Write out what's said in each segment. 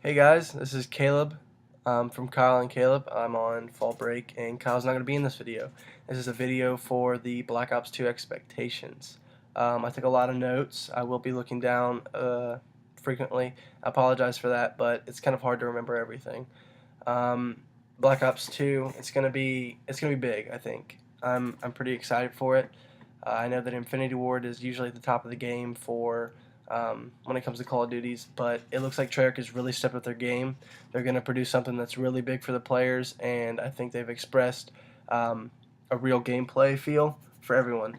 Hey guys, this is Caleb from Kyle and Caleb. I'm on fall break and Kyle's not going to be in this video. This is a video for the Black Ops 2 expectations. I took a lot of notes. I will be looking down frequently. I apologize for that, but it's kind of hard to remember everything. Um, Black Ops 2, it's gonna be big. I think I'm pretty excited for it. I know that Infinity Ward is usually at the top of the game for when it comes to Call of Duties, but it looks like Treyarch has really stepped up their game. They're going to produce something that's really big for the players, and I think they've expressed a real gameplay feel for everyone.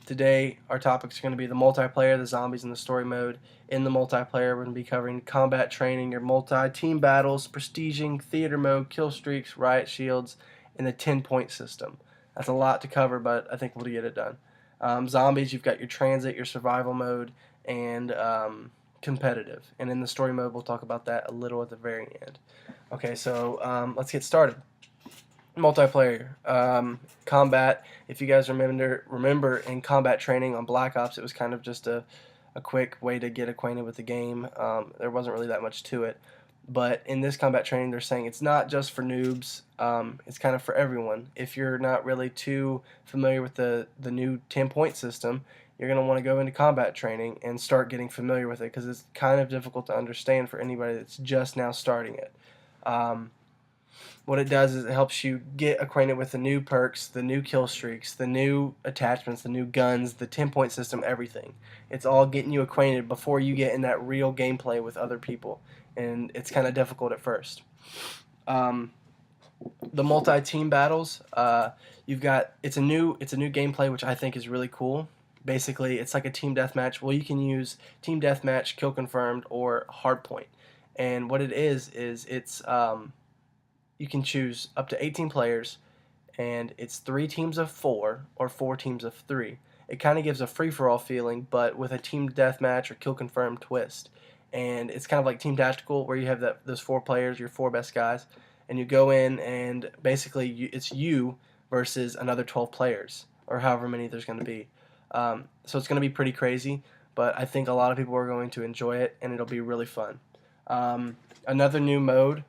Today, our topics are going to be the multiplayer, the zombies, and the story mode. In the multiplayer, we're going to be covering combat training, your multi-team battles, prestiging, theater mode, kill streaks, riot shields, and the 10-point system. That's a lot to cover, but I think we'll get it done. Zombies, you've got your transit, your survival mode, and competitive. And in the story mode, we'll talk about that a little at the very end. Okay, so let's get started. Multiplayer, combat. If you guys remember in combat training on Black Ops, it was kind of just a quick way to get acquainted with the game. There wasn't really that much to it. But in this combat training, they're saying it's not just for noobs. It's kind of for everyone. If you're not really too familiar with the new 10-point system, you're going to want to go into combat training and start getting familiar with it because it's kind of difficult to understand for anybody that's just now starting it. Um, what it does is it helps you get acquainted with the new perks, the new kill streaks, the new attachments, the new guns, the 10-point system, everything. It's all getting you acquainted before you get in that real gameplay with other people, and it's kind of difficult at first. Um, the multi-team battles, you've got it's a new gameplay which I think is really cool. Basically, it's like a team deathmatch. Well, you can use team deathmatch, kill confirmed, or hardpoint. And what it is it's you can choose up to 18 players, and it's 3 teams of 4 or 4 teams of 3. It kind of gives a free-for-all feeling, but with a team deathmatch or kill confirmed twist. And it's kind of like Team Tactical, where you have those 4 players, your 4 best guys, and you go in and basically it's you versus another 12 players, or however many there's going to be. So it's going to be pretty crazy, but I think a lot of people are going to enjoy it, and it'll be really fun. Another new mode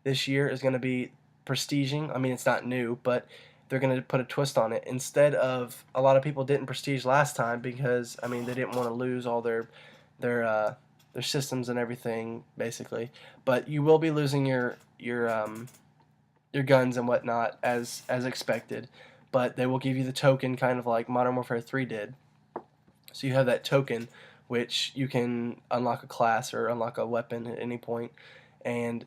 this year is going to be prestiging. I mean, it's not new, but they're going to put a twist on it. Instead of a lot of people didn't prestige last time because I mean they didn't want to lose all their their systems and everything basically. But you will be losing your guns and whatnot as expected. But they will give you the token, kind of like Modern Warfare 3 did. So you have that token, which you can unlock a class or unlock a weapon at any point, and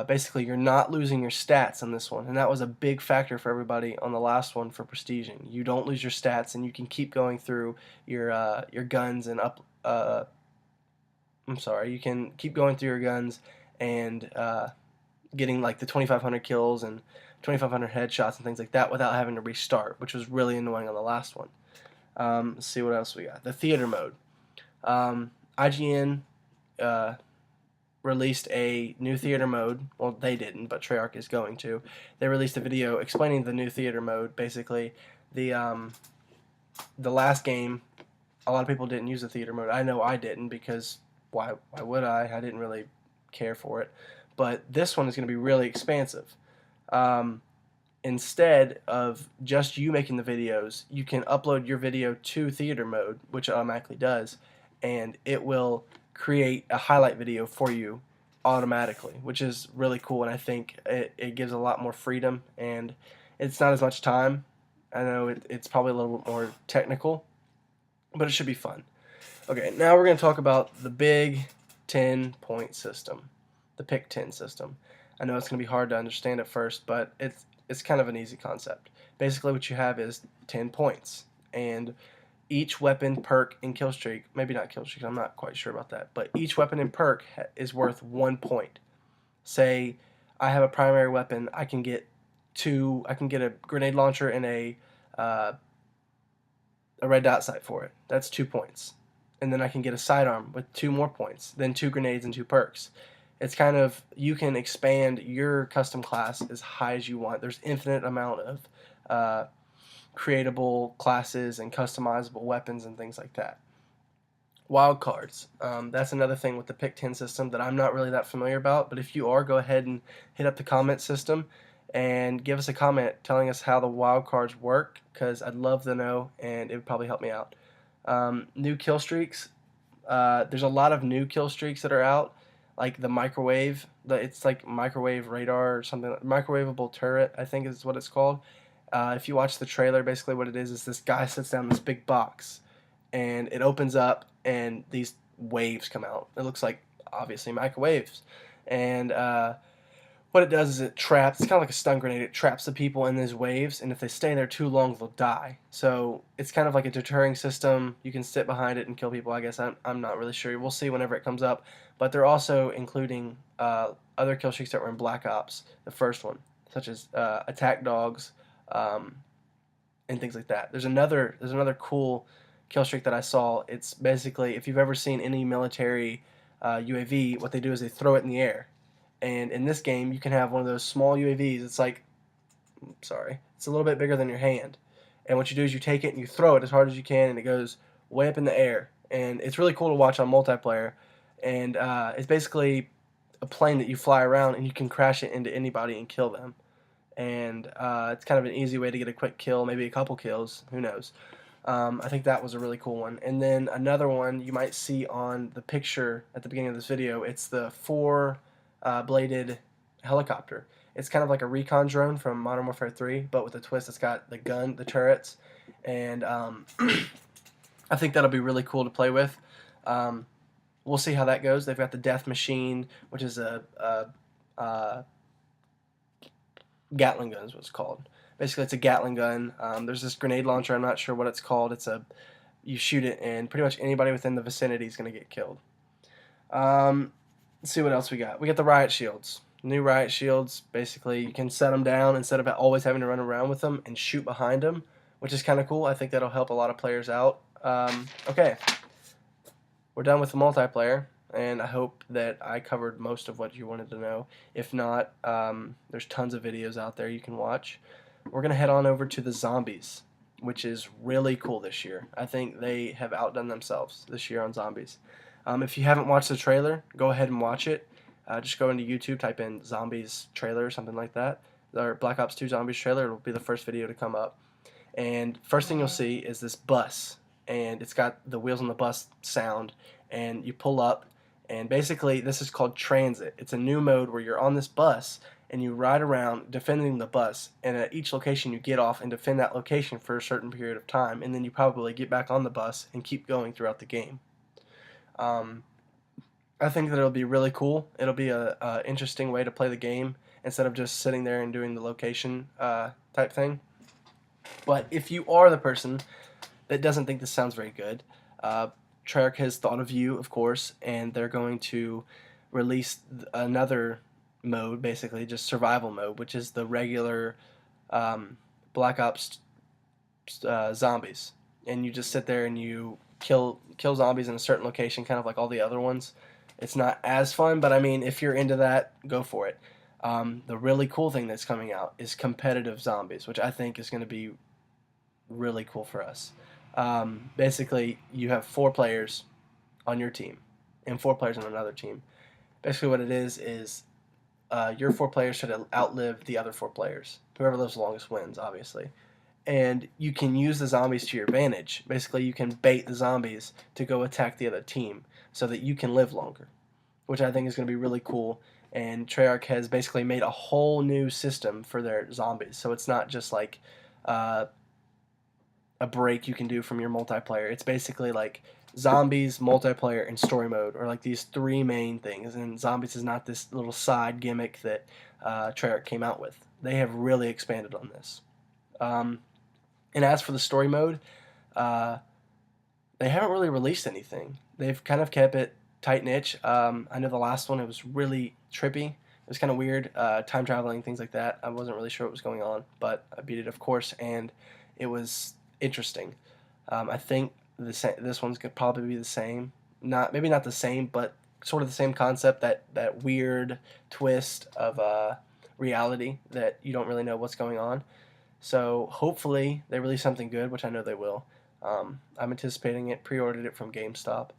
basically you're not losing your stats on this one, and that was a big factor for everybody on the last one for prestiging. You don't lose your stats, and you can keep going through your guns and up. I'm sorry, you can keep going through your guns and getting like the 2,500 kills and 2,500 headshots and things like that without having to restart, which was really annoying on the last one. Let's see what else we got. The theater mode. IGN released a new theater mode. Well, they didn't, but Treyarch is going to. They released a video explaining the new theater mode. Basically, the last game, a lot of people didn't use the theater mode. I know I didn't because why would I? I didn't really care for it. But this one is going to be really expansive. Instead of just you making the videos, you can upload your video to theater mode, which it automatically does, and it will create a highlight video for you automatically, which is really cool. And I think it gives a lot more freedom, and it's not as much time. I know it's probably a little bit more technical, but it should be fun. Okay, now we're going to talk about the big 10-point system, the pick 10 system. I know it's going to be hard to understand at first, but it's kind of an easy concept. Basically, what you have is 10 points, and each weapon, perk, and kill streak, maybe not kill streak, I'm not quite sure about that, but each weapon and perk is worth 1 point. Say I have a primary weapon, I can get a grenade launcher and a red dot sight for it. That's 2 points. And then I can get a sidearm with 2 more points, then 2 grenades and 2 perks. It's kind of, you can expand your custom class as high as you want. There's infinite amount of creatable classes and customizable weapons and things like that. Wild cards. That's another thing with the pick 10 system that I'm not really that familiar about, but if you are, go ahead and hit up the comment system and give us a comment telling us how the wild cards work, because I'd love to know and it would probably help me out. New kill streaks. There's a lot of new kill streaks that are out, like the microwave. It's like microwave radar or something. Microwavable turret, I think is what it's called. If you watch the trailer, basically what it is this guy sits down in this big box and it opens up and these waves come out. It looks like obviously microwaves, and what it does is it traps. It's kind of like a stun grenade. It traps the people in these waves, and if they stay there too long, they'll die. So it's kind of like a deterring system. You can sit behind it and kill people. I guess I'm not really sure. We'll see whenever it comes up. But they're also including other kill streaks that were in Black Ops, the first one, such as attack dogs, um, and things like that. There's another cool kill streak that I saw. It's basically, if you've ever seen any military UAV, what they do is they throw it in the air. And in this game, you can have one of those small UAVs. It's like, sorry, it's a little bit bigger than your hand. And what you do is you take it and you throw it as hard as you can, and it goes way up in the air. And it's really cool to watch on multiplayer. And it's basically a plane that you fly around, and you can crash it into anybody and kill them. And it's kind of an easy way to get a quick kill, maybe a couple kills, who knows. I think that was a really cool one. And then another one you might see on the picture at the beginning of this video, it's the four-bladed helicopter. It's kind of like a recon drone from Modern Warfare 3, but with a twist. It's got the gun, the turrets, and I think that'll be really cool to play with. We'll see how that goes. They've got the Death Machine, which is a Gatling gun is what it's called. Basically, it's a Gatling gun. There's this grenade launcher. I'm not sure what it's called. You shoot it, and pretty much anybody within the vicinity is going to get killed. Let's see what else we got. We got the riot shields. New riot shields. Basically, you can set them down instead of always having to run around with them and shoot behind them, which is kind of cool. I think that'll help a lot of players out. Okay, we're done with the multiplayer, and I hope that I covered most of what you wanted to know. If not, there's tons of videos out there you can watch. We're going to head on over to the zombies, which is really cool this year. I think they have outdone themselves this year on zombies. If you haven't watched the trailer, go ahead and watch it. Just go into YouTube, type in zombies trailer or something like that, or Black Ops 2 zombies trailer. It'll be the first video to come up. And first thing you'll see is this bus, and it's got the wheels on the bus sound, and you pull up, and basically this is called transit. It's a new mode where you're on this bus and you ride around defending the bus, and at each location you get off and defend that location for a certain period of time, and then you probably get back on the bus and keep going throughout the game. I think that it'll be really cool. It'll be a interesting way to play the game instead of just sitting there and doing the location type thing. But if you are the person that doesn't think this sounds very good, Treyarch has thought of you, of course, and they're going to release another mode, basically just survival mode, which is the regular Black Ops zombies, and you just sit there and you kill zombies in a certain location, kind of like all the other ones. It's not as fun, but I mean, if you're into that, go for it. The really cool thing that's coming out is competitive zombies, which I think is going to be really cool for us. Basically, you have 4 players on your team and 4 players on another team. Basically, what it is your 4 players should outlive the other 4 players. Whoever lives the longest wins, obviously. And you can use the zombies to your advantage. Basically, you can bait the zombies to go attack the other team so that you can live longer, which I think is going to be really cool. And Treyarch has basically made a whole new system for their zombies. So it's not just like a break you can do from your multiplayer. It's basically like zombies, multiplayer, and story mode are like these 3 main things. And zombies is not this little side gimmick that Treyarch came out with. They have really expanded on this. And as for the story mode, they haven't really released anything. They've kind of kept it tight niche. I know the last one, it was really trippy. It was kind of weird, time traveling, things like that. I wasn't really sure what was going on, but I beat it, of course, and it was interesting. I think this one's could probably be the same. Maybe not the same, but sort of the same concept. That weird twist of reality that you don't really know what's going on. So hopefully they release something good, which I know they will. I'm anticipating it. Pre-ordered it from GameStop.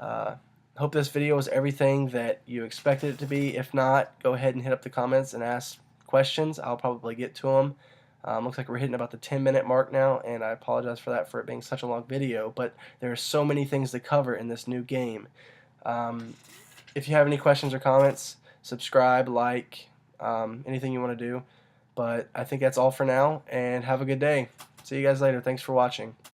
Hope this video was everything that you expected it to be. If not, go ahead and hit up the comments and ask questions. I'll probably get to them. Looks like we're hitting about the 10-minute mark now, and I apologize for that, for it being such a long video, but there are so many things to cover in this new game. If you have any questions or comments, subscribe, like, anything you want to do. But I think that's all for now, and have a good day. See you guys later. Thanks for watching.